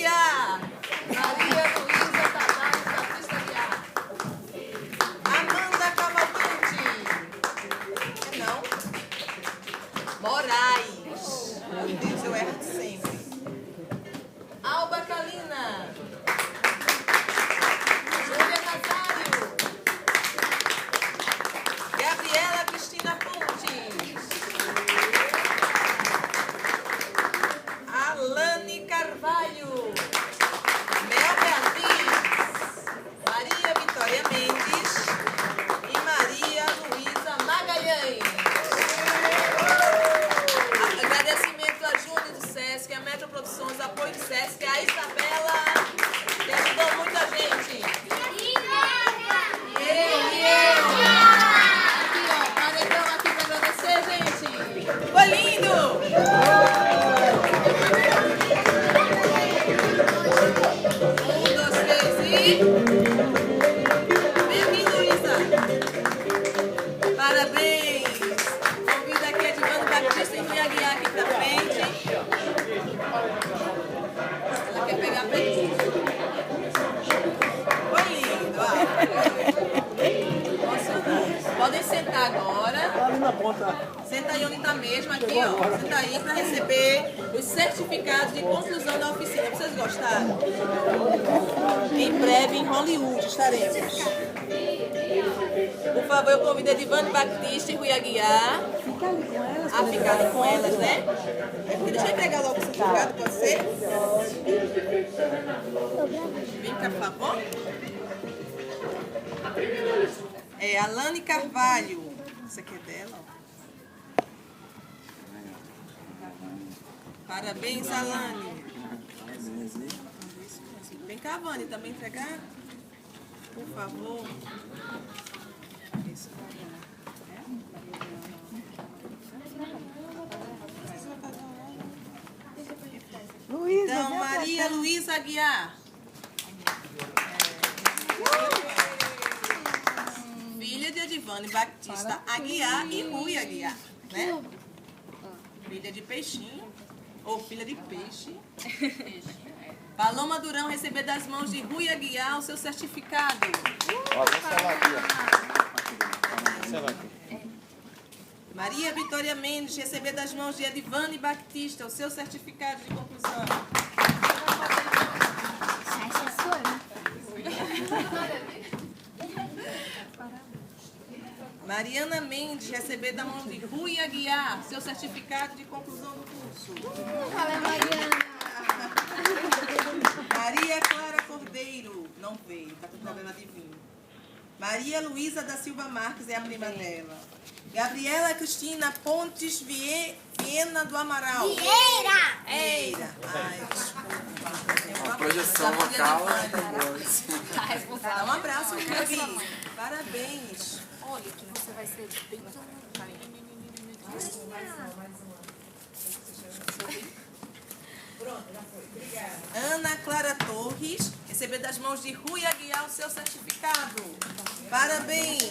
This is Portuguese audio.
Aguiar. Maria Luísa Tavares Batista Aguiar. Amanda Cavalcante. Não. Moraes. Meu Deus, eu erro sempre. Alba Kalina. Júlia Nazário. Gabriela Cristina Pontes. Alane Carvalho. Mel Beatriz. Maria Vitória Mendes. E Maria Luísa Magalhães. Agradecimento a Júnior do Sesc, a Metro Produções, apoio do Sesc, a Isabela, que ajudou muita gente. Aqui, ó, paredão aqui para agradecer, gente. Foi lindo! Um, dois, três e... Vem aqui, Luísa. Parabéns. Convido aqui a Edivane Batista e Rui Aguiar aqui pra frente. Ela quer pegar peito. Foi lindo, ó. Podem sentar agora. Senta aí onde está mesmo, aqui, ó. Senta aí para receber os certificados de conclusão da oficina. Vocês gostaram? Em breve, em Hollywood, estaremos. Por favor, eu convido a Edivane Batista e Rui Aguiar a ficarem com elas, né? Deixa eu entregar logo o certificado, pode ser? Vem cá, por favor. É Alane Carvalho. Isso aqui é dela, ó. Parabéns, Alane. Vem cá, Vani, também entregar? Por favor. Então, Maria Luísa Aguiar. Filha de Edivane Batista Aguiar e Rui Aguiar, né? Filha de peixinho, ou filha de peixe. Paloma Durão receber das mãos de Rui Aguiar o seu certificado. Maria Vitória Mendes receber das mãos de Edivane Batista o seu certificado de conclusão. Mariana Mendes receber da mão de Rui Aguiar seu certificado de conclusão do curso. Fala, Mariana. Maria Clara Cordeiro, não veio, está com problema de vinho. Maria Luísa da Silva Marques é a prima dela. Gabriela Cristina Pontes Viena do Amaral. Vieira. Eira. Ai, desculpa. A projeção local. Dá um abraço, Gabi. Parabéns. Olha que você vai ser bem... Pronto, já foi. Obrigada. Ana Clara Torres, receber das mãos de Rui Aguiar o seu certificado. Parabéns.